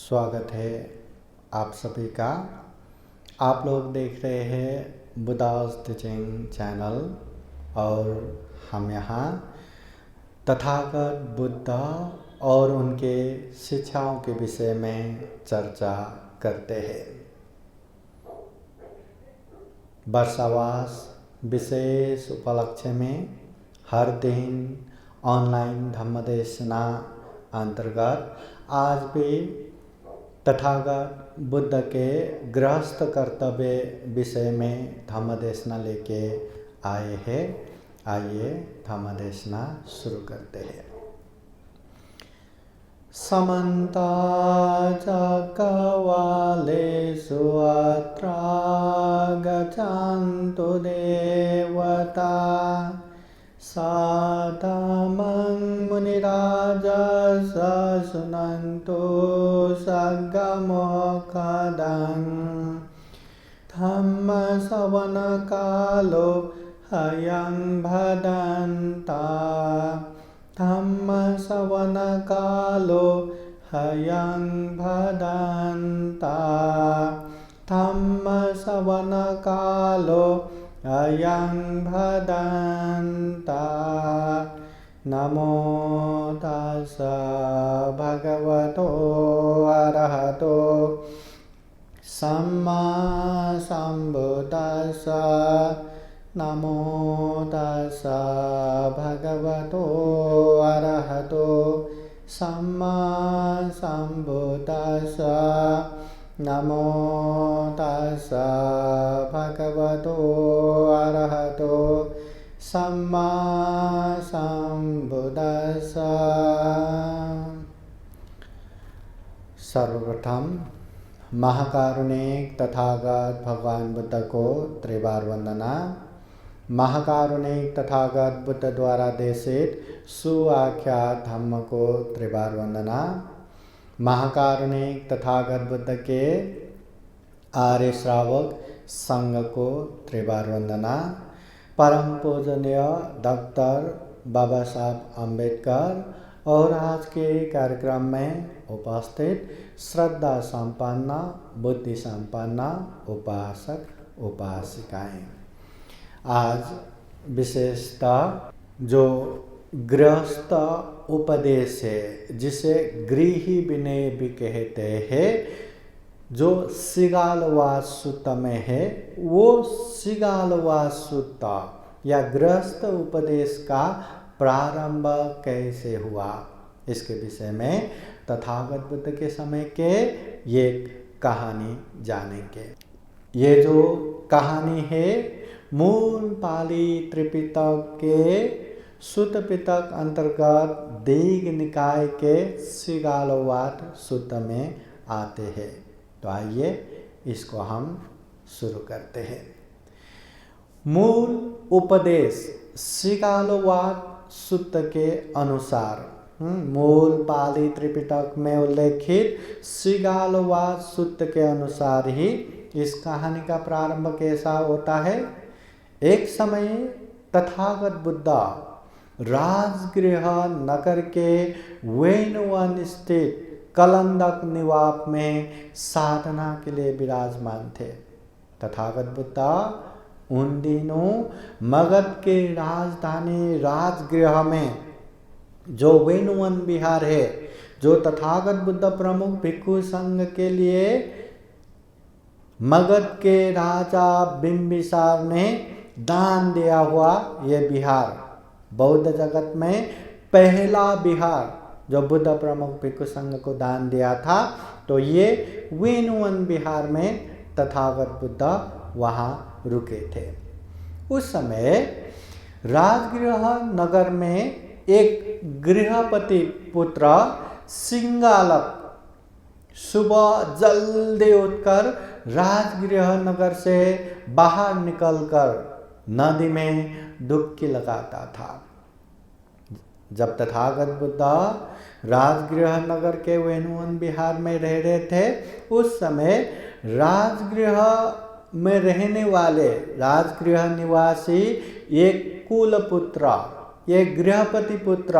स्वागत है आप सभी का। आप लोग देख रहे हैं बुद्धास टीचिंग चैनल और हम यहाँ तथागत बुद्ध और उनके शिक्षाओं के विषय में चर्चा करते हैं। वर्षावास विशेष उपलक्ष्य में हर दिन ऑनलाइन धम्मदेशना अंतर्गत आज भी तथागत बुद्ध के गृहस्थ कर्तव्य विषय में धम्मदेशना लेके आए हैं। आइए धम्मदेशना शुरू करते हैं। समन्ता चक्रवालेषु अत्र गच्छन्तु देवता साधमं मुनिराजस शृण्वन्तु सद्गमोक्षदं धम्मश्रवणकालो अयं भदन्ता धम्मश्रवणकालो अयं भदन्ता धम्मश्रवणकालो अयं भदन्ता। नमो तस्स भगवतो अरहतो सम्मा सम्बुद्दस्स। नमो तस्स भगवतो अरहतो सम्मा सम्बुद्दस्स। नमो तस्स भगवतो अरहतो सम्मा सम्बुद्दस्स। सर्वप्रथम महाकारुणिक तथागत भगवान बुद्ध को त्रिबार वंदना। महाकारुणिक तथागत बुद्ध द्वारा देशित सुआख्यात धम्म को त्रिबार वंदना। महाकारुणिक तथागत बुद्ध के आर्य श्रावक संघ को त्रिबार वंदना। परम पूजनीय डॉक्टर बाबा साहब अम्बेडकर और आज के कार्यक्रम में उपस्थित श्रद्धा संपन्न बुद्धि संपन्न उपासक उपासिकाएं, आज विशेषतः जो गृहस्थ उपदेश है जिसे गृही विनय भी कहते हैं, जो सिगालवास सूत्र में है, वो सिगालवास सूत्र या गृहस्थ उपदेश का प्रारंभ कैसे हुआ, इसके विषय में तथागत बुद्ध के समय के ये कहानी जानेंगे। ये जो कहानी है मूल पाली त्रिपिटक के सुत्त पिटक अंतर्गत दीघ निकाय के सिगालवाद सूत्र में आते हैं। तो आइए इसको हम शुरू करते हैं। मूल उपदेश सिगालवाद सूत्र के अनुसार मूल पाली त्रिपिटक में उल्लेखित सिगालवाद सूत्र के अनुसार ही इस कहानी का प्रारंभ कैसा होता है। एक समय तथागत बुद्ध राजगृह नगर के वेणुवन स्थित कलंदक निवास में साधना के लिए विराजमान थे। तथागत बुद्ध उन दिनों मगध के राजधानी राजगृह में जो वेणुवन विहार है, जो तथागत बुद्ध प्रमुख भिक्षु संघ के लिए मगध के राजा बिंबिसार ने दान दिया हुआ यह विहार बौद्ध जगत में पहला विहार जो बुद्ध प्रमुख भिक्षु संघ को दान दिया था। तो ये वेणुवन विहार में तथागत बुद्ध वहाँ रुके थे। उस समय राजगृह नगर में एक गृहपति पुत्र सिंगालक सुबह जल्दी उठकर राजगृह नगर से बाहर निकलकर नदी में डुबकी लगाता था। जब तथागत बुद्ध राजगृह नगर के वेणुवन विहार में रह रहे थे, उस समय राजगृह में रहने वाले राजगृह निवासी एक कुल पुत्र, एक गृहपति पुत्र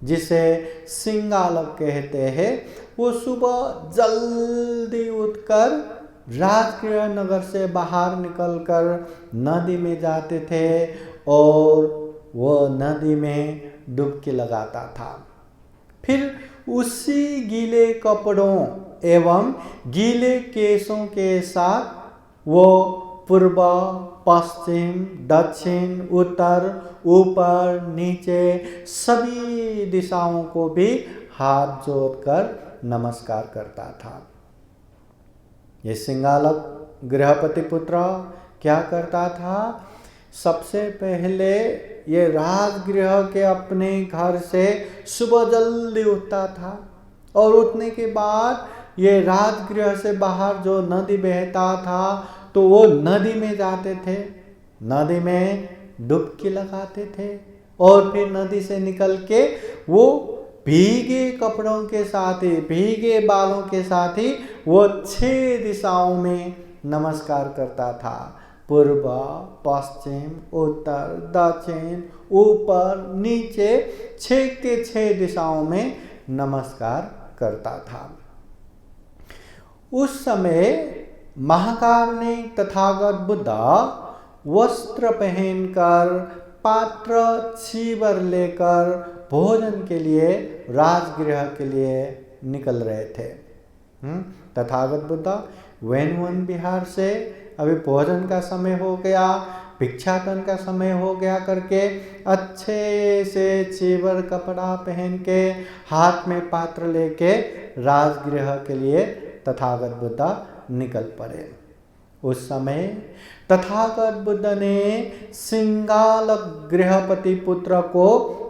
जिसे सिंगालक कहते हैं, वो सुबह जल्दी उठकर राजगृह नगर से बाहर निकलकर नदी में जाते थे और वो नदी में डुबकी लगाता था। फिर उसी गीले कपड़ों एवं गीले केशों के साथ वो पूर्व, पश्चिम, दक्षिण, उत्तर, ऊपर, नीचे सभी दिशाओं को भी हाथ जोड़कर नमस्कार करता था। ये सिंगालक गृहपति पुत्र क्या करता था? सबसे पहले ये राजगृह के अपने घर से सुबह जल्दी उठता था और उठने के बाद ये राजगृह से बाहर जो नदी बहता था तो वो नदी में जाते थे, नदी में डुबकी लगाते थे और फिर नदी से निकल के वो भीगे कपड़ों के साथ ही, भीगे बालों के साथ ही वो 6 दिशाओं में नमस्कार करता था। पूर्व, पश्चिम, उत्तर, दक्षिण, ऊपर, नीचे 6 के 6 दिशाओं में नमस्कार करता था। उस समय महाकारुणिक तथागत बुद्ध वस्त्र पहनकर, पात्र चीवर लेकर भोजन के लिए राजगृह के लिए निकल रहे थे। तथागत बुद्ध वैन विहार से अभी भोजन का समय हो गया, भिक्षाटन का समय हो गया करके अच्छे से चीवर कपड़ा पहन के हाथ में पात्र लेके राजगृह के लिए तथागत बुद्ध निकल पड़े। उस समय तथागत बुद्ध ने सिंगालक गृहपति पुत्र को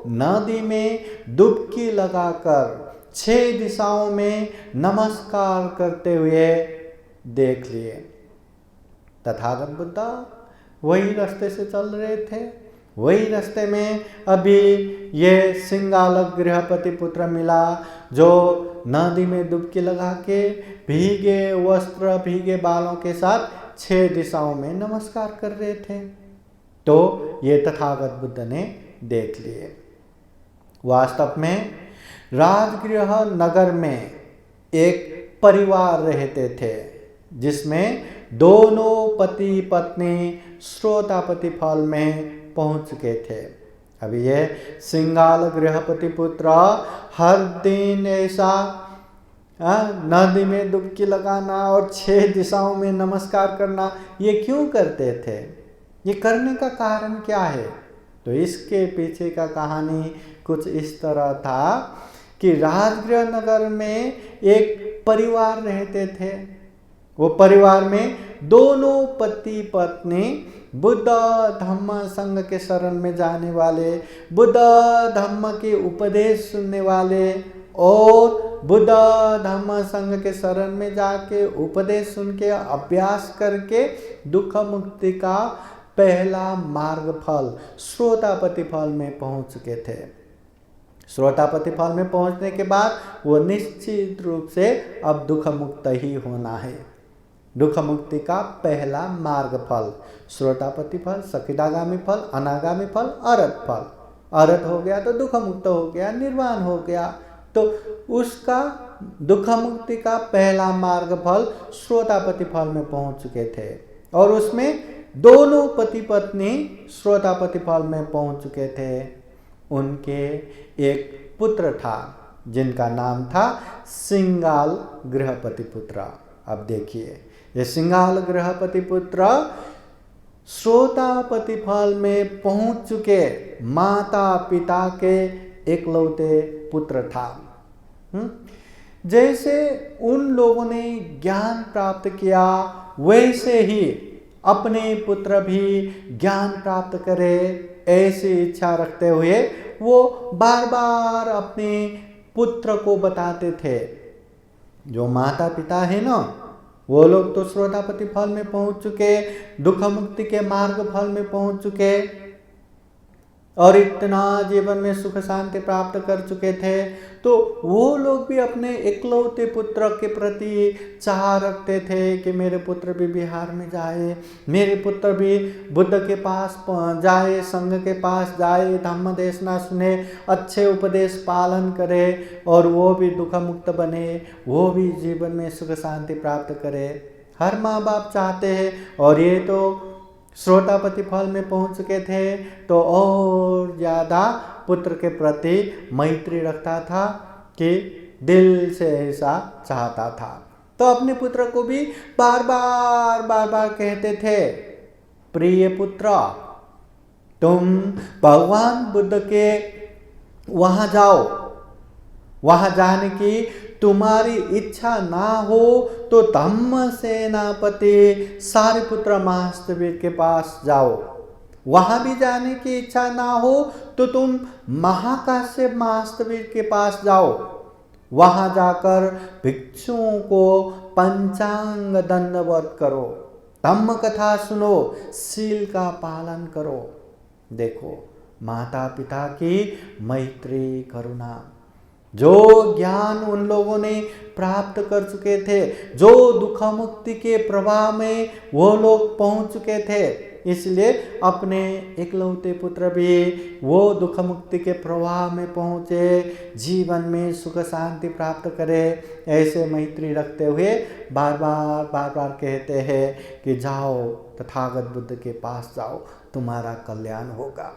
नदी में डुबकी लगाकर 6 दिशाओं में नमस्कार करते हुए देख लिए। तथागत बुद्ध वही रास्ते से चल रहे थे, वही रास्ते में अभी ये सिंगालक गृहपति पुत्र मिला जो नदी में डुबकी लगा के भीगे वस्त्र, भीगे बालों के साथ 6 दिशाओं में नमस्कार कर रहे थे। तो ये तथागत बुद्ध ने देख लिए। वास्तव में राजगृह नगर में एक परिवार रहते थे जिसमें दोनों पति पत्नी श्रोतापति फल में पहुंच चुके थे। अभी ये सिंगाल गृहपति पुत्र हर दिन ऐसा नदी में डुबकी लगाना और 6 दिशाओं में नमस्कार करना, ये क्यों करते थे? ये करने का कारण क्या है? तो इसके पीछे का कहानी कुछ इस तरह था कि राजगृह नगर में एक परिवार रहते थे। वो परिवार में दोनों पति पत्नी बुद्ध धम्म संघ के शरण में जाने वाले, बुद्ध धम्म के उपदेश सुनने वाले और बुद्ध धम्म संघ के शरण में जाके उपदेश सुन के अभ्यास करके दुख मुक्ति का पहला मार्ग फल श्रोतापति फल में पहुंच चुके थे। श्रोतापति फल में पहुंचने के बाद वो निश्चित रूप से अब दुख मुक्त ही होना है। दुख मुक्ति का पहला मार्ग फल श्रोतापति फल, सकिदागामी फल, अनागामी फल, अरहत फल। अरहत हो गया तो दुख मुक्त हो गया, निर्वाण हो गया। तो उसका दुख मुक्ति का पहला मार्ग फल श्रोतापति फल में पहुंच चुके थे और उसमें दोनों पति पत्नी श्रोतापति फल में पहुंच चुके थे। उनके एक पुत्र था जिनका नाम था सिंगाल गृहपति पुत्र। अब देखिए, ये सिंगाल गृहपति पुत्र श्रोतापति फल में पहुंच चुके माता पिता के एकलौते पुत्र था। जैसे उन लोगों ने ज्ञान प्राप्त किया वैसे ही अपने पुत्र भी ज्ञान प्राप्त करे, ऐसी इच्छा रखते हुए वो बार बार अपने पुत्र को बताते थे। जो माता पिता है ना, वो लोग तो श्रोतापति फल में पहुंच चुके, दुख मुक्ति के मार्ग फल में पहुंच चुके, और इतना जीवन में सुख शांति प्राप्त कर चुके थे, तो वो लोग भी अपने इकलौते पुत्र के प्रति चाह रखते थे कि मेरे पुत्र भी बिहार में जाए, मेरे पुत्र भी बुद्ध के पास जाए, संघ के पास जाए, धम्म देशना सुने, अच्छे उपदेश पालन करे और वो भी दुख मुक्त बने, वो भी जीवन में सुख शांति प्राप्त करे। हर माँ बाप चाहते हैं। और ये तो श्रोतापति फल में पहुंच चुके थे, तो और ज़्यादा पुत्र के प्रति मैत्री रखता था कि दिल से ऐसा चाहता था। तो अपने पुत्र को भी बार बार कहते थे, प्रिय पुत्र, तुम भगवान बुद्ध के वहाँ जाओ, वहाँ जाने की तुम्हारी इच्छा ना हो तो धम्म सेनापति सारिपुत्र महास्तवीर के पास जाओ। वहाँ भी जाने की इच्छा ना हो तो तुम महाकाश्यप महास्तवीर के पास जाओ। वहाँ जाकर भिक्षुओं को पंचांग दंडवत करो, धम्म कथा सुनो, शील का पालन करो। देखो माता पिता की मैत्री करुणा, जो ज्ञान उन लोगों ने प्राप्त कर चुके थे, जो दुख मुक्ति के प्रवाह में वो लोग पहुंच चुके थे, इसलिए अपने इकलौते पुत्र भी वो दुख मुक्ति के प्रवाह में पहुंचे, जीवन में सुख शांति प्राप्त करे। ऐसे मैत्री रखते हुए बार बार कहते हैं कि जाओ तथागत बुद्ध के पास जाओ, तुम्हारा कल्याण होगा।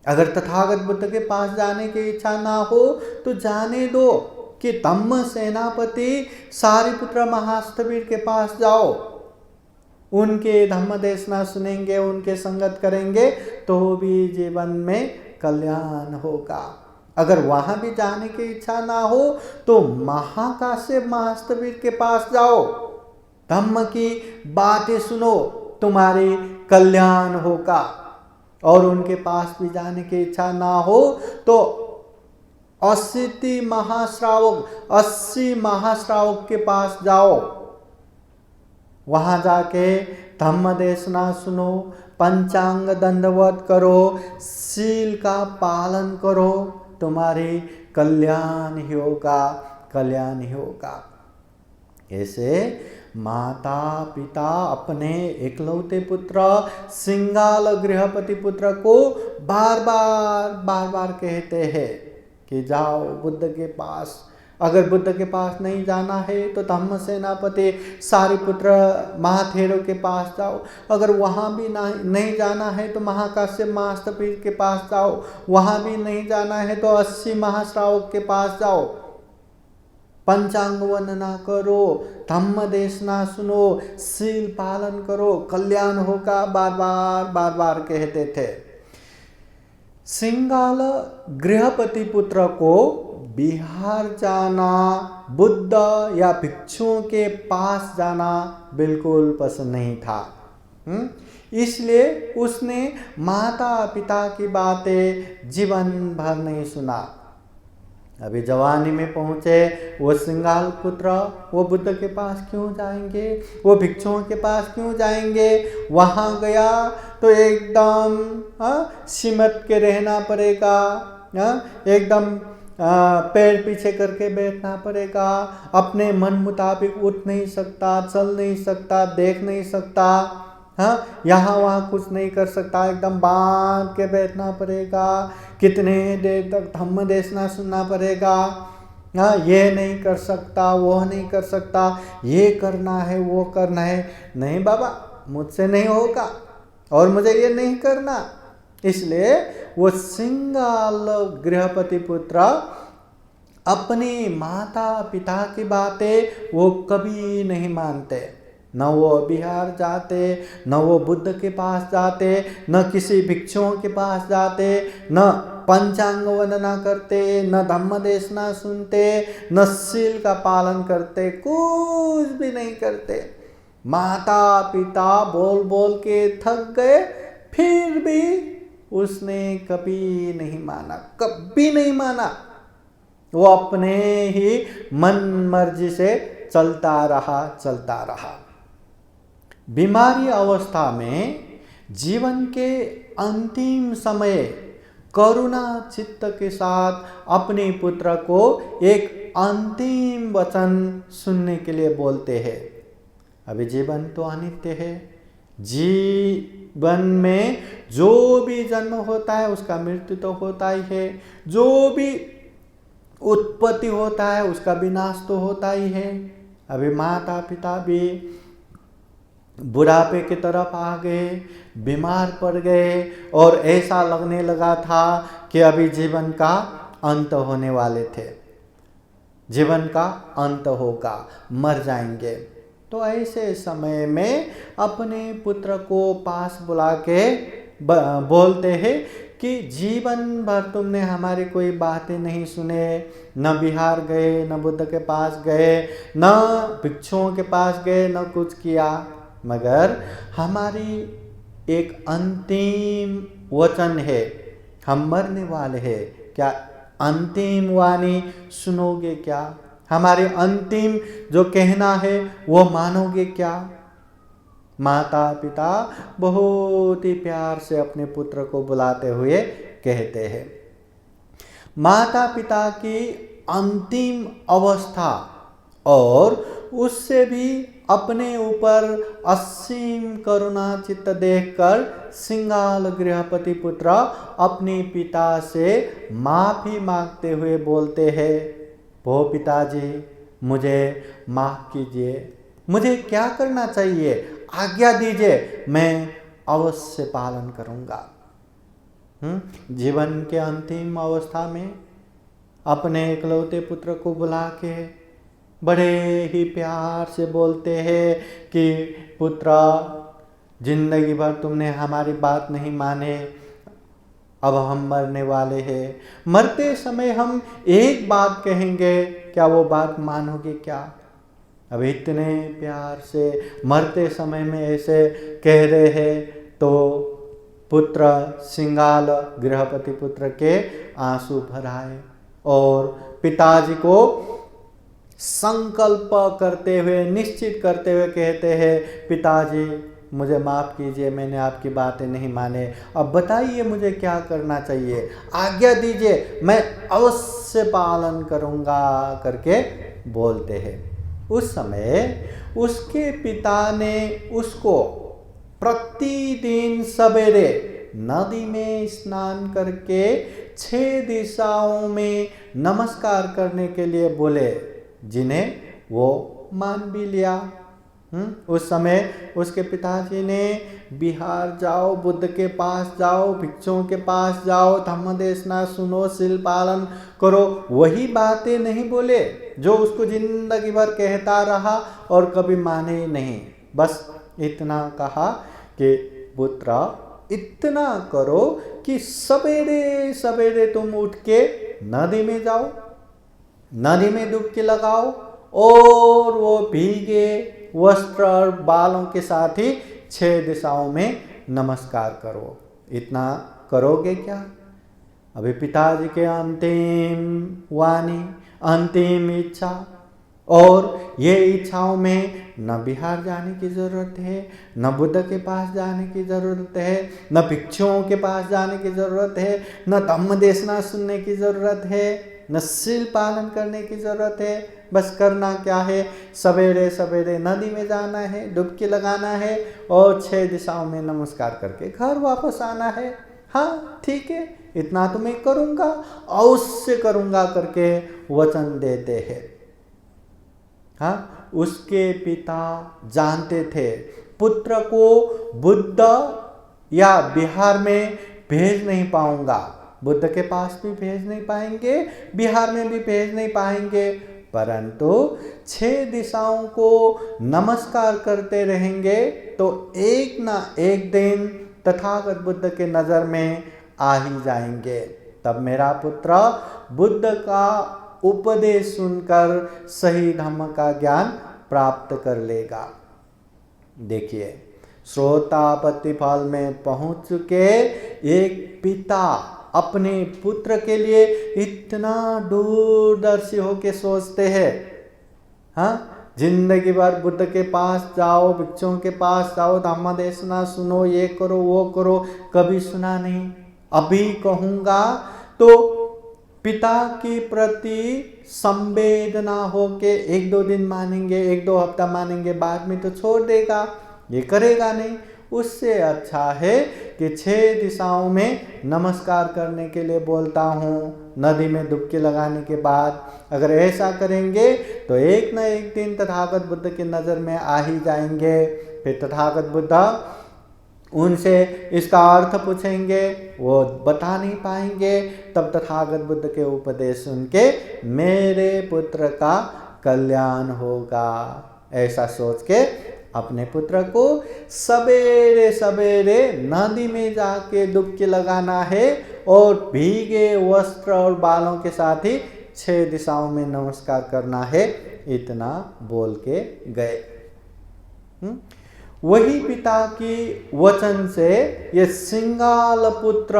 अगर तथागत बुद्ध के पास जाने की इच्छा ना हो तो जाने दो कि धम्म सेनापति सारिपुत्र महास्थवीर के पास जाओ, उनके धम्म देशना सुनेंगे, उनके संगत करेंगे तो भी जीवन में कल्याण होगा। अगर वहां भी जाने की इच्छा ना हो तो महाकाश्यप महास्थवीर के पास जाओ, धम्म की बातें सुनो, तुम्हारी कल्याण होगा। और उनके पास भी जाने की इच्छा ना हो तो 80 महाश्रावक के पास जाओ, वहां जाके धम्म देशना सुनो, पंचांग दंडवत करो, शील का पालन करो, तुम्हारी कल्याण ही होगा, कल्याण ही होगा। ऐसे माता पिता अपने इकलौते पुत्र सिंगाल गृहपति पुत्र को बार बार कहते हैं कि जाओ बुद्ध के पास। अगर बुद्ध के पास नहीं जाना है तो धम्म सेनापति सारिपुत्र महाथेरो के पास जाओ। अगर वहाँ भी नहीं जाना है तो महाकाश्यप महास्थवीर के पास जाओ। वहाँ भी नहीं जाना है तो 80 महाश्रावक के पास जाओ। पंचांग वंदना करो, धम्म देशना सुनो, शील पालन करो, कल्याण होगा, बार बार कहते थे। सिंगाल गृहपति पुत्र को बिहार जाना, बुद्ध या भिक्षुओं के पास जाना बिल्कुल पसंद नहीं था। इसलिए उसने माता पिता की बातें जीवन भर नहीं सुना। अभी जवानी में पहुंचे वो सिंगाल पुत्र, वो बुद्ध के पास क्यों जाएंगे, वो भिक्षुओं के पास क्यों जाएंगे। वहाँ गया तो एकदम सिमट के रहना पड़ेगा, एकदम पैर पीछे करके बैठना पड़ेगा, अपने मन मुताबिक उठ नहीं सकता, चल नहीं सकता, देख नहीं सकता, यहाँ वहाँ कुछ नहीं कर सकता, एकदम बांध के बैठना पड़ेगा, कितने देर तक धम्म देशना सुनना पड़ेगा। ये नहीं कर सकता, वो नहीं कर सकता, ये करना है, वो करना है, नहीं बाबा मुझसे नहीं होगा और मुझे ये नहीं करना। इसलिए वो सिंगाल गृहपति पुत्र अपनी माता पिता की बातें वो कभी नहीं मानते। न वो बिहार जाते, न वो बुद्ध के पास जाते, न किसी भिक्षुओं के पास जाते, न पंचांग वंदना करते, न धम्म देशना सुनते, न शील का पालन करते, कुछ भी नहीं करते। माता पिता बोल बोल के थक गए, फिर भी उसने कभी नहीं माना, कभी नहीं माना। वो अपने ही मन मर्जी से चलता रहा। बीमारी अवस्था में जीवन के अंतिम समय करुणा चित्त के साथ अपने पुत्र को एक अंतिम वचन सुनने के लिए बोलते हैं। अभी जीवन तो अनित्य है, जीवन में जो भी जन्म होता है उसका मृत्यु तो होता ही है, जो भी उत्पत्ति होता है उसका विनाश तो होता ही है। अभी माता पिता भी बुढ़ापे की तरफ आ गए, बीमार पड़ गए और ऐसा लगने लगा था कि अभी जीवन का अंत होने वाले थे, जीवन का अंत होगा, मर जाएंगे। तो ऐसे समय में अपने पुत्र को पास बुला के बोलते हैं कि जीवन भर तुमने हमारी कोई बातें नहीं सुने, न बिहार गए, न बुद्ध के पास गए, न भिक्षुओं के पास गए, न कुछ किया, मगर हमारी एक अंतिम वचन है, हम मरने वाले हैं, क्या अंतिम वाणी सुनोगे क्या? हमारे अंतिम जो कहना है वो मानोगे क्या? माता पिता बहुत ही प्यार से अपने पुत्र को बुलाते हुए कहते हैं। माता पिता की अंतिम अवस्था और उससे भी अपने ऊपर असीम करुणा चित्त देखकर सिंगाल गृहपति पुत्र अपने पिता से माफी मांगते हुए बोलते हैं, वो पिताजी मुझे माफ कीजिए, मुझे क्या करना चाहिए, आज्ञा दीजिए, मैं अवश्य पालन करूंगा। जीवन के अंतिम अवस्था में अपने इकलौते पुत्र को बुला के बड़े ही प्यार से बोलते हैं कि पुत्र, जिंदगी भर तुमने हमारी बात नहीं माने, अब हम मरने वाले हैं, मरते समय हम एक बात कहेंगे, क्या वो बात मानोगे क्या? अब इतने प्यार से मरते समय में ऐसे कह रहे हैं तो पुत्र सिंगाल गृहपति पुत्र के आंसू भर आए और पिताजी को संकल्प करते हुए, निश्चित करते हुए कहते हैं, पिताजी मुझे माफ़ कीजिए, मैंने आपकी बातें नहीं माने, अब बताइए मुझे क्या करना चाहिए, आज्ञा दीजिए, मैं अवश्य पालन करूँगा करके बोलते हैं। उस समय उसके पिता ने उसको प्रतिदिन सवेरे नदी में स्नान करके 6 दिशाओं में नमस्कार करने के लिए बोले, जिन्हें वो मान भी लिया। उस समय उसके पिताजी ने बिहार जाओ, बुद्ध के पास जाओ, भिक्षुओं के पास जाओ, धम्म देशना सुनो, सील पालन करो, वही बातें नहीं बोले जो उसको जिंदगी भर कहता रहा और कभी माने ही नहीं। बस इतना कहा कि पुत्र इतना करो कि सवेरे सवेरे तुम उठ के नदी में जाओ, नदी में डुबकी लगाओ और वो भीगे वस्त्र और बालों के साथ ही 6 दिशाओं में नमस्कार करो। इतना करोगे क्या? अभी पिताजी के अंतिम वाणी, अंतिम इच्छा, और ये इच्छाओं में न बिहार जाने की ज़रूरत है, न बुद्ध के पास जाने की ज़रूरत है, न भिक्षुओं के पास जाने की ज़रूरत है, न धम्म देशना सुनने की ज़रूरत है, न सील पालन करने की ज़रूरत है। बस करना क्या है, सवेरे सवेरे नदी में जाना है, डुबकी लगाना है और 6 दिशाओं में नमस्कार करके घर वापस आना है। हाँ ठीक है, इतना तो मैं करूँगा, अवश्य करूँगा करके वचन देते हैं। हाँ, उसके पिता जानते थे पुत्र को बुद्ध या बिहार में भेज नहीं पाऊंगा, बुद्ध के पास भी भेज नहीं पाएंगे, बिहार में भी भेज नहीं पाएंगे, परंतु 6 दिशाओं को नमस्कार करते रहेंगे तो एक ना एक दिन तथागत बुद्ध के नज़र में आ ही जाएंगे। तब मेरा पुत्र बुद्ध का उपदेश सुनकर सही धम्म का ज्ञान प्राप्त कर लेगा। देखिए, श्रोतापत्ति फल में पहुंच चुके एक पिता अपने पुत्र के लिए इतना दूरदर्शी होके सोचते हैं। हाँ, जिंदगी भर बुद्ध के पास जाओ, भिक्षुओं के पास जाओ, धम्म देशना सुनो, ये करो वो करो, कभी सुना नहीं। अभी कहूँगा तो पिता के प्रति संवेदना हो के 1-2 दिन मानेंगे, 1-2 हफ्ता मानेंगे, बाद में तो छोड़ देगा, ये करेगा नहीं। उससे अच्छा है कि 6 दिशाओं में नमस्कार करने के लिए बोलता हूँ, नदी में डुबकी लगाने के बाद अगर ऐसा करेंगे तो एक न एक दिन तथागत बुद्ध की नज़र में आ ही जाएंगे। फिर तथागत बुद्ध उनसे इसका अर्थ पूछेंगे, वो बता नहीं पाएंगे, तब तथागत बुद्ध के उपदेश सुन के मेरे पुत्र का कल्याण होगा, ऐसा सोच के अपने पुत्र को सवेरे सवेरे नदी में जाके डुबकी लगाना है और भीगे वस्त्र और बालों के साथ ही 6 दिशाओं में नमस्कार करना है, इतना बोल के गए। वही पिता की वचन से ये सिंगाल पुत्र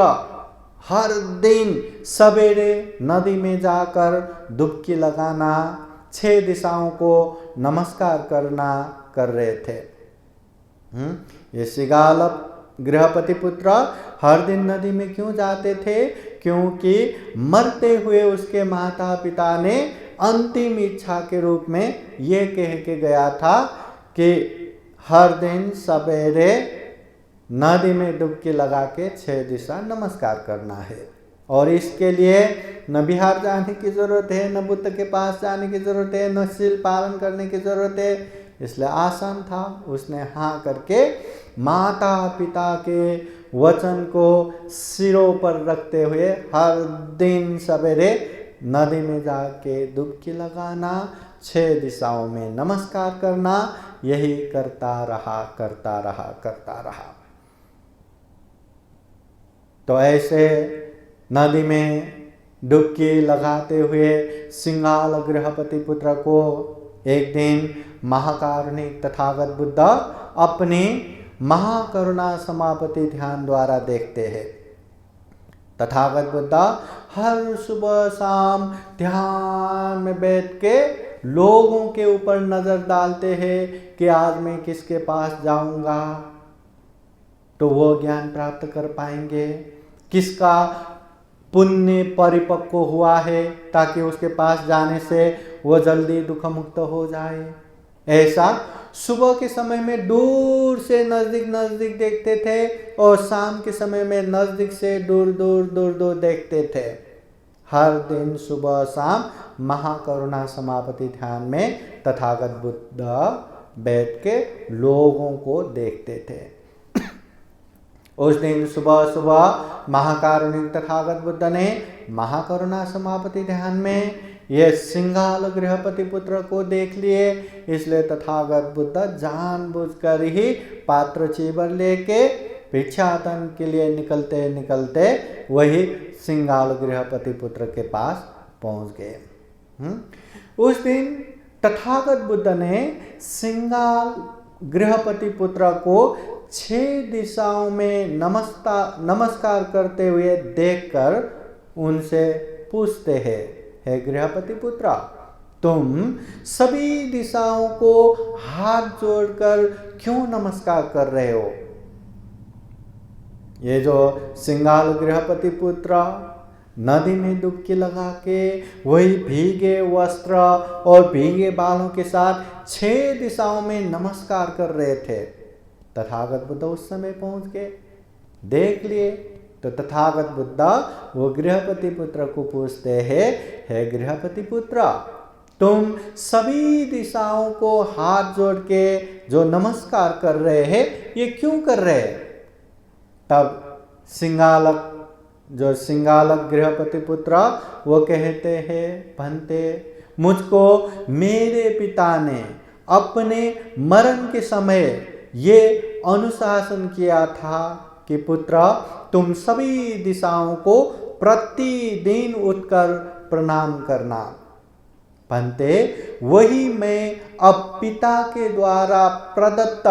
हर दिन सवेरे नदी में जाकर डुबकी लगाना, 6 दिशाओं को नमस्कार करना कर रहे थे। ये सिंगाल गृहपति पुत्र हर दिन नदी में क्यों जाते थे? क्योंकि मरते हुए उसके माता पिता ने अंतिम इच्छा के रूप में ये कह के गया था कि हर दिन सवेरे नदी में डुबकी लगा के 6 दिशा नमस्कार करना है। और इसके लिए न बिहार जाने की ज़रूरत है, न बुद्ध के पास जाने की ज़रूरत है, न शील पालन करने की ज़रूरत है, इसलिए आसान था। उसने हाँ करके माता पिता के वचन को सिरों पर रखते हुए हर दिन सवेरे नदी में जाके डुबकी लगाना, 6 दिशाओं में नमस्कार करना, यही करता रहा। तो ऐसे नदी में डुबकी लगाते हुए सिंगाल गृहपति पुत्र को एक दिन महाकारुणिक तथागत बुद्ध अपनी महाकरुणा समापति ध्यान द्वारा देखते हैं। तथागत बुद्ध हर सुबह शाम ध्यान में बैठ के लोगों के ऊपर नजर डालते हैं कि आज मैं किसके पास जाऊंगा तो वो ज्ञान प्राप्त कर पाएंगे, किसका पुण्य परिपक्व हुआ है ताकि उसके पास जाने से वो जल्दी दुख मुक्त हो जाए। ऐसा सुबह के समय में दूर से नजदीक देखते थे और शाम के समय में नजदीक से दूर देखते थे। हर दिन सुबह शाम महाकरुणा समापति ध्यान में तथागत बुद्ध बैठ के लोगों को देखते थे। उस दिन सुबह महाकारुणिक तथागत बुद्ध ने महाकरुणा समापति ध्यान में यह सिंगाल गृहपति पुत्र को देख लिए, इसलिए तथागत बुद्ध जानबूझकर ही पात्र चीबर लेके भिक्षाटन के लिए निकलते वही सिंगाल गृहपति पुत्र के पास पहुंच गए। उस दिन तथागत बुद्ध ने सिंगाल गृहपति पुत्र को 6 दिशाओं में नमस्कार करते हुए देखकर उनसे पूछते हैं, हे गृहपति पुत्र, तुम सभी दिशाओं को हाथ जोड़कर क्यों नमस्कार कर रहे हो? ये जो सिंगाल गृहपति पुत्र नदी में डुबकी लगा के वही भीगे वस्त्र और भीगे बालों के साथ 6 दिशाओं में नमस्कार कर रहे थे। तथागत बुद्ध उस समय पहुंच गए, देख लिए तो तथागत बुद्ध वो गृहपति पुत्र को पूछते हैं, हे गृहपति पुत्र, तुम सभी दिशाओं को हाथ जोड़ के जो नमस्कार कर रहे हैं ये क्यों कर रहे हैं? तब सिंगालक गृहपति पुत्र वो कहते हैं, भंते, मुझको मेरे पिता ने अपने मरण के समय ये अनुशासन किया था कि पुत्र, तुम सभी दिशाओं को प्रतिदिन उठकर प्रणाम करना। भंते, वही मैं अब पिता के द्वारा प्रदत्त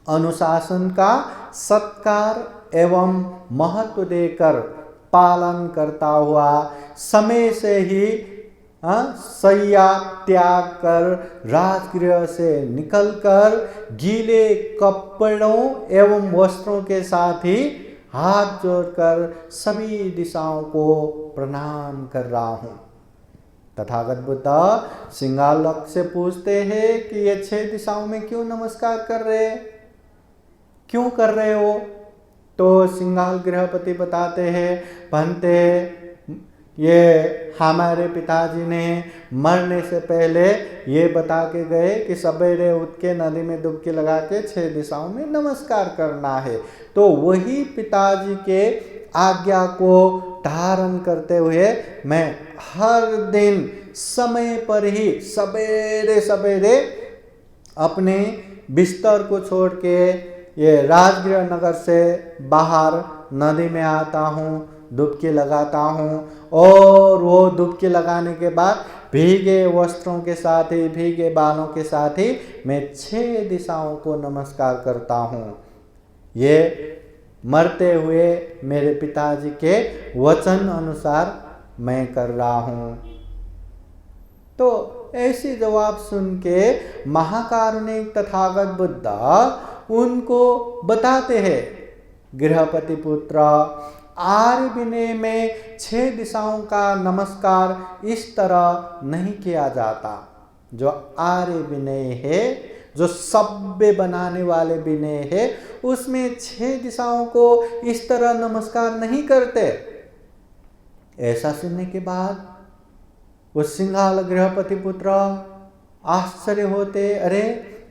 अनुशासन का सत्कार एवं महत्व देकर पालन करता हुआ समय से ही सैया त्याग कर राजगृह से निकलकर गीले कपड़ों एवं वस्त्रों के साथ ही हाथ जोड़कर सभी दिशाओं को प्रणाम कर रहा हूं। तथागत बुद्ध सिंहालक से पूछते हैं कि ये 6 दिशाओं में क्यों नमस्कार कर रहे, क्यों कर रहे हो? तो सिंहाल गृहपति बताते हैं, भंते ये हमारे पिताजी ने मरने से पहले ये बता के गए कि सवेरे उठ के नदी में डुबकी लगा के 6 दिशाओं में नमस्कार करना है। तो वही पिताजी के आज्ञा को धारण करते हुए मैं हर दिन समय पर ही सवेरे सवेरे अपने बिस्तर को छोड़ के ये राजगृह नगर से बाहर नदी में आता हूँ, डुबकी लगाता हूँ और वो डुबकी लगाने के बाद भीगे वस्त्रों के साथ ही भीगे बालों के साथ ही मैं 6 दिशाओं को नमस्कार करता हूँ। ये मरते हुए मेरे पिताजी के वचन अनुसार मैं कर रहा हूँ। तो ऐसी जवाब सुन के महाकारुणिक तथागत बुद्ध उनको बताते हैं, गृहपति पुत्र, आर्य विनय में 6 दिशाओं का नमस्कार इस तरह नहीं किया जाता। जो आर्य विनय है, जो सभ्य बनाने वाले विनय है, उसमें 6 दिशाओं को इस तरह नमस्कार नहीं करते। ऐसा सुनने के बाद वो सिंहाल गृहपति पुत्र आश्चर्य होते, अरे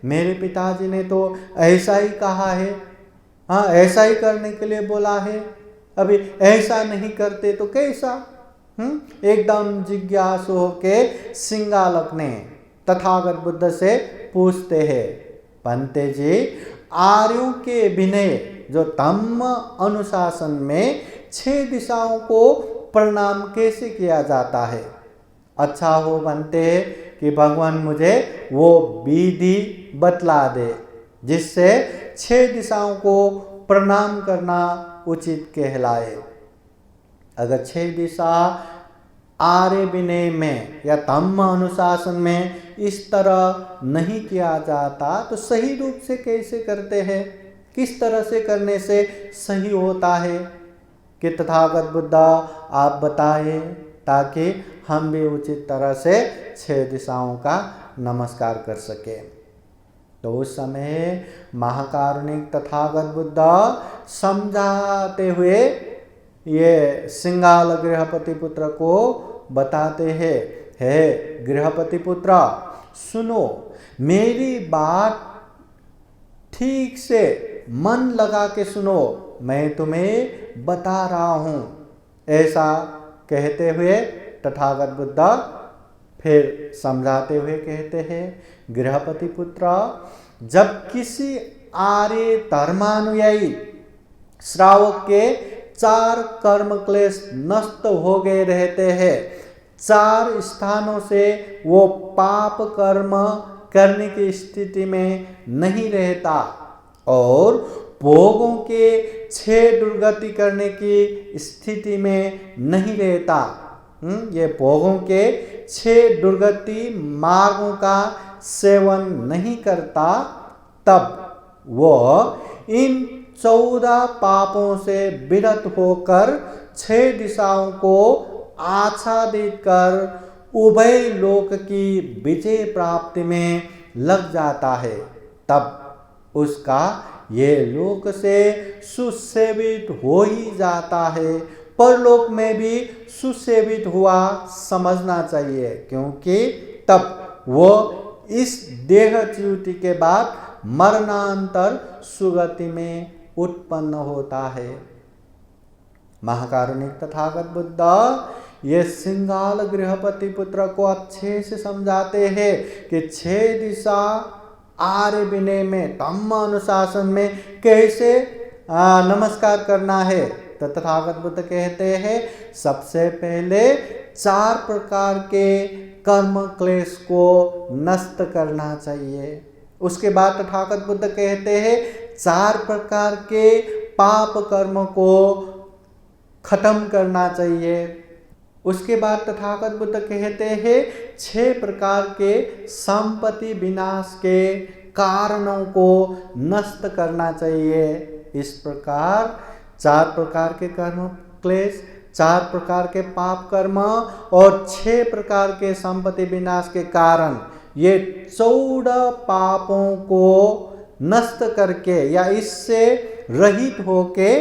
मेरे पिताजी ने तो ऐसा ही कहा है, हाँ ऐसा ही करने के लिए बोला है, अभी ऐसा नहीं करते तो कैसा? एकदम जिज्ञासु होके सिंहालक ने तथागत बुद्ध से पूछते हैं, पंते जी, आर्यों के विनय जो धम्म अनुशासन में 6 दिशाओं को प्रणाम कैसे किया जाता है? अच्छा हो बनते कि भगवान मुझे वो विधि बतला दे जिससे 6 दिशाओं को प्रणाम करना उचित कहलाए। अगर 6 दिशा आर्य विनय में या धम्म अनुशासन में इस तरह नहीं किया जाता तो सही रूप से कैसे करते हैं? किस तरह से करने से सही होता है कि तथागत बुद्ध आप बताएं ताकि हम भी उचित तरह से 6 दिशाओं का नमस्कार कर सके। तो उस समय महाकारुणिक तथागत बुद्ध समझाते हुए ये सिंहाल गृहपति पुत्र को बताते हैं, हे गृहपति पुत्र सुनो, मेरी बात ठीक से मन लगा के सुनो, मैं तुम्हें बता रहा हूँ। ऐसा कहते हुए तथागत बुद्ध फिर समझाते हुए कहते हैं, गृहपति पुत्र, जब किसी आर्य धर्मानुयायी श्रावक के 4 कर्म क्लेश नष्ट हो गए रहते हैं, 4 स्थानों से वो पाप कर्म करने की स्थिति में नहीं रहता और भोगों के 6 दुर्गति करने की स्थिति में नहीं रहता। ये भोगों के 6 दुर्गति मार्गों का सेवन नहीं करता, तब वह इन 14 पापों से विरत होकर 6 दिशाओं को आच्छादित कर उभय लोक की विजय प्राप्ति में लग जाता है। तब उसका ये लोक से सुसेवित हो ही जाता है, परलोक में भी सुसेवित हुआ समझना चाहिए, क्योंकि तब वो इस देह च्युति के बाद मरणांतर सुगति में उत्पन्न होता है। महाकारुणिक तथागत बुद्ध ये सिंहाल गृहपति पुत्र को अच्छे से समझाते हैं कि 6 दिशा आर्य विनय में धम्म अनुशासन में कैसे नमस्कार करना है। तो तथागत बुद्ध कहते हैं, सबसे पहले 4 प्रकार के कर्म क्लेश को नष्ट करना चाहिए। उसके बाद तथागत बुद्ध कहते हैं 4 प्रकार के पाप कर्म को खत्म करना चाहिए। उसके बाद तथागत बुद्ध कहते हैं 6 प्रकार के संपत्ति विनाश के कारणों को नष्ट करना चाहिए। इस प्रकार 4 प्रकार के कर्म क्लेश, 4 प्रकार के पाप कर्म और 6 प्रकार के संपत्ति विनाश के कारण, ये 14 पापों को नष्ट करके या इससे रहित होके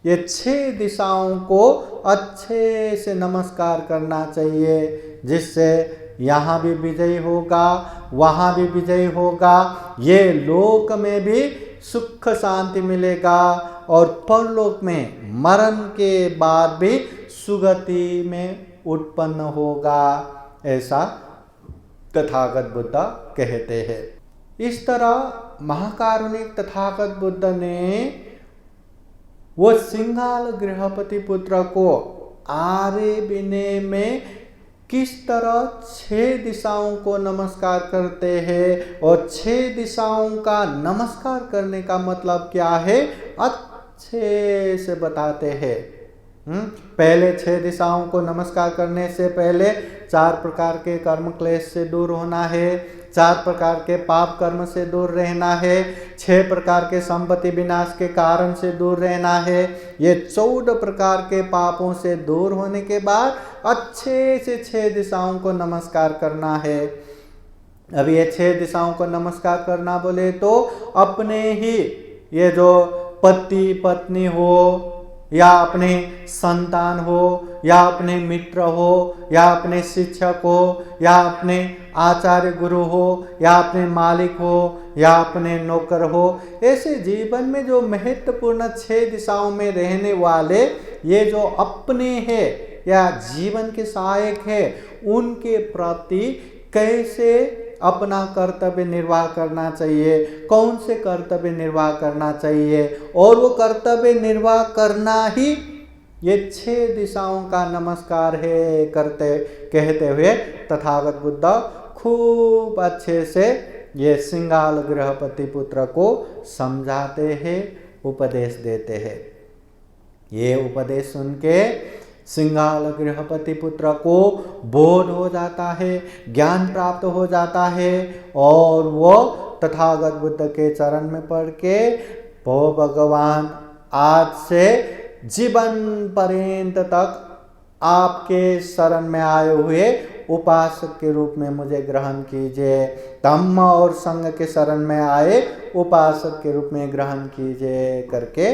ये 6 दिशाओं को अच्छे से नमस्कार करना चाहिए, जिससे यहाँ भी विजयी होगा, वहाँ भी विजयी होगा, ये लोक में भी सुख शांति मिलेगा और परलोक में मरण के बाद भी सुगति में उत्पन्न होगा, ऐसा तथागत बुद्ध कहते हैं। इस तरह महाकारुणिक तथागत बुद्ध ने वो सिंघाल गृहपति पुत्र को आर्य विनय में किस तरह 6 दिशाओं को नमस्कार करते हैं और 6 दिशाओं का नमस्कार करने का मतलब क्या है अच्छे से बताते हैं। पहले 6 दिशाओं को नमस्कार करने से पहले 4 प्रकार के कर्म क्लेश से दूर होना है, 4 प्रकार के पाप कर्म से दूर रहना है, 6 प्रकार के संपत्ति विनाश के कारण से दूर रहना है। ये 14 प्रकार के पापों से दूर होने के बाद अच्छे से 6 दिशाओं को नमस्कार करना है। अब ये 6 दिशाओं को नमस्कार करना बोले तो अपने ही ये जो पति पत्नी हो या अपने संतान हो या अपने मित्र हो या अपने शिक्षक हो या अपने आचार्य गुरु हो या अपने मालिक हो या अपने नौकर हो, ऐसे जीवन में जो महत्वपूर्ण 6 दिशाओं में रहने वाले ये जो अपने हैं या जीवन के सहायक है, उनके प्रति कैसे अपना कर्तव्य निर्वाह करना चाहिए, कौन से कर्तव्य निर्वाह करना चाहिए, और वो कर्तव्य निर्वाह करना ही ये 6 दिशाओं का नमस्कार है कहते हुए तथागत बुद्ध खूब अच्छे से ये सिंघाल गृहपति पुत्र को समझाते हैं, उपदेश देते हैं। ये उपदेश सुन के सिंघाल गृहपति पुत्र को बोध हो जाता है, ज्ञान प्राप्त हो जाता है और वो तथागत बुद्ध के चरण में पड़ के वो भगवान आज से जीवन पर्यंत तक आपके शरण में आए हुए उपासक के रूप में मुझे ग्रहण कीजिए, धम्म और संघ के शरण में आए उपासक के रूप में ग्रहण कीजिए करके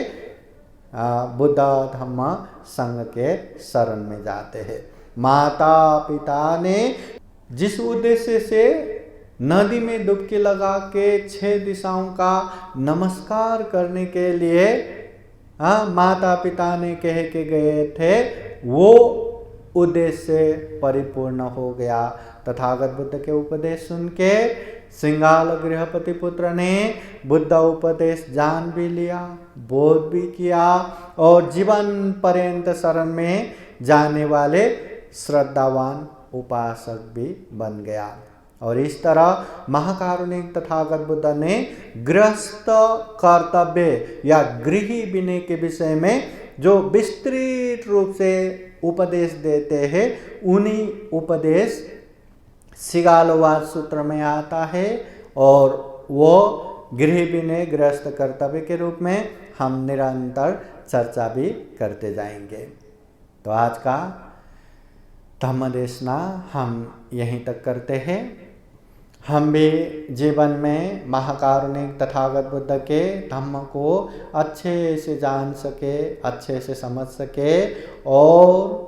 बुद्ध धम्म संघ के शरण में जाते हैं। माता पिता ने जिस उद्देश्य से नदी में डुबकी लगा के 6 दिशाओं का नमस्कार करने के लिए माता पिता ने कह के गए थे, वो उद्देश्य परिपूर्ण हो गया। तथागत बुद्ध के उपदेश सुन के सिंघाल गृहपति पुत्र ने बुद्ध उपदेश जान भी लिया, बोध भी किया और जीवन पर्यंत शरण में जाने वाले श्रद्धावान उपासक भी बन गया। और इस तरह महाकारुणिक तथागत बुद्ध ने गृहस्थ कर्तव्य या गृही विनय के विषय में जो विस्तृत रूप से उपदेश देते हैं, उन्हीं उपदेश सिगालोवाद सूत्र में आता है और वो गृह विनय गृहस्थ कर्तव्य के रूप में हम निरंतर चर्चा भी करते जाएंगे। तो आज का धम्म देशना हम यहीं तक करते हैं। हम भी जीवन में महाकारुणिक तथागत बुद्ध के धम्म को अच्छे से जान सके, अच्छे से समझ सके और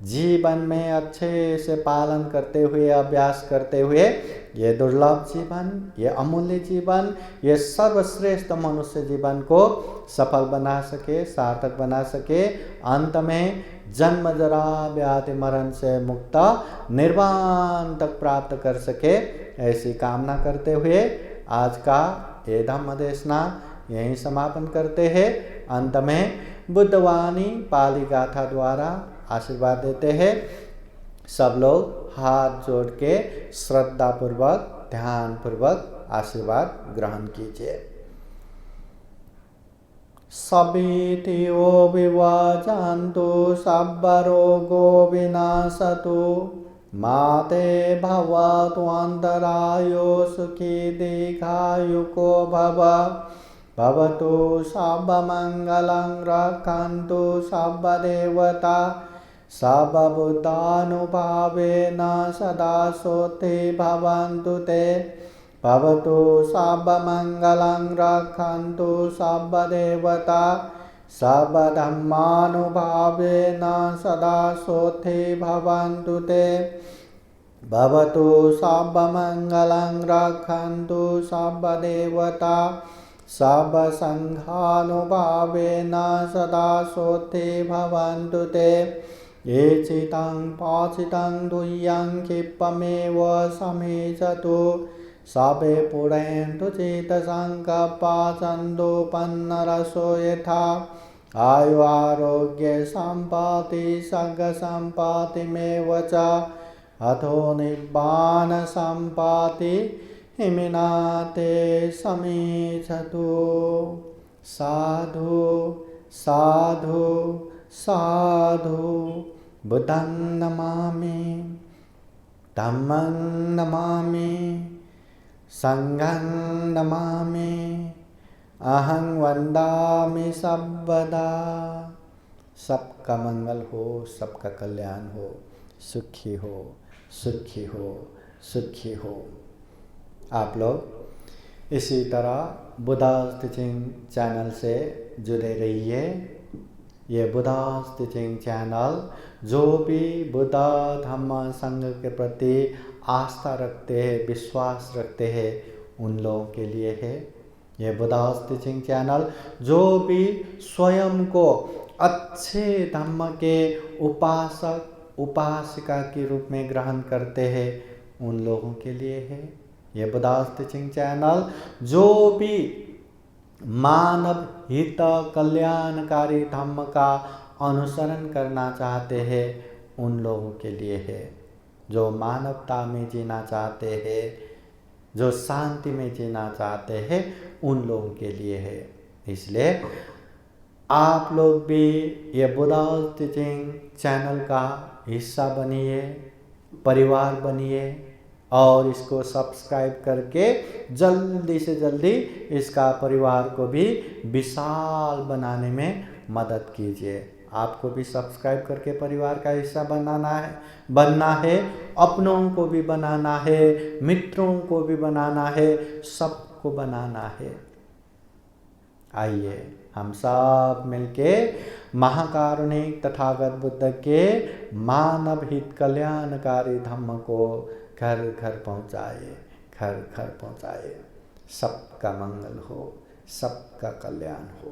जीवन में अच्छे से पालन करते हुए, अभ्यास करते हुए ये दुर्लभ जीवन, ये अमूल्य जीवन, ये सर्वश्रेष्ठ मनुष्य जीवन को सफल बना सके, सार्थक बना सके, अंत में जन्म जरा व्याधि मरण से मुक्त निर्वाण तक प्राप्त कर सके, ऐसी कामना करते हुए आज का ये धम्म देशना यहीं समापन करते हैं। अंत में बुद्धवाणी पाली गाथा द्वारा आशीर्वाद देते हैं। सब लोग हाथ जोड़ के श्रद्धा पूर्वक, ध्यान पूर्वक आशीर्वाद ग्रहण कीजिए। सभीतियो विवाचन्तु सब्बरोगो विनाशतु माते भवतु अन्तरायो सुखी दीर्घायुको भव भवतु सर्वमङ्गलं रक्षन्तु सर्वदेवता सर्वभूतानुभावेन सदा सोते भवन्तु ते भवतु सर्वमङ्गलं रक्षन्तु सर्वदेवता सर्वधर्मानुभावेन सदा सोते भवन्तु ते भवतु सर्वमङ्गलं रक्षन्तु सर्वदेवता सर्वसङ्घानुभावेन सदा सोते भवन्तु ते ये चितं पाचितं तुह्यं क्षिप्रमेव समेचतु सबे पुरन्तु चित्तसङ्कल्पा सन्दोपन्नरसो यथा आयु आरोग्य सम्पत्ति सर्गसम्पत्तिमेव च अथो निब्बान सम्पत्ति हिमिनाते समेचतु। साधु साधु साधु। बुद्धं नमामि, धम्मं नमामि, संघं नमामि, अहं वन्दामि सर्वदा। सबका मंगल हो, सबका कल्याण हो, सुखी हो, सुखी हो, सुखी हो। आप लोग इसी तरह बुद्धास टीचिंग चैनल से जुड़े रहिए। ये बुद्धास टीचिंग चैनल जो भी बुद्धा धम्म संघ के प्रति आस्था रखते हैं, विश्वास रखते हैं, उन लोगों के लिए है। ये बुद्धास टीचिंग चैनल जो भी स्वयं को अच्छे धम्म के उपासक उपासिका के रूप में ग्रहण करते हैं, उन लोगों के लिए है। ये बुद्धास टीचिंग चैनल जो भी मानव हित कल्याणकारी धम्म का अनुसरण करना चाहते हैं, उन लोगों के लिए है। जो मानवता में जीना चाहते हैं, जो शांति में जीना चाहते हैं, उन लोगों के लिए है। इसलिए आप लोग भी ये बुद्धास टीचिंग चैनल का हिस्सा बनिए, परिवार बनिए और इसको सब्सक्राइब करके जल्दी से जल्दी इसका परिवार को भी विशाल बनाने में मदद कीजिए। आपको भी सब्सक्राइब करके परिवार का हिस्सा बनना है, अपनों को भी बनाना है, मित्रों को भी बनाना है, सबको बनाना है। आइए हम सब मिलके महाकारुणिक तथागत बुद्ध के मानव हित कल्याणकारी धम्म को घर घर पहुँचाए, घर घर पहुँचाए। सबका मंगल हो, सबका कल्याण हो।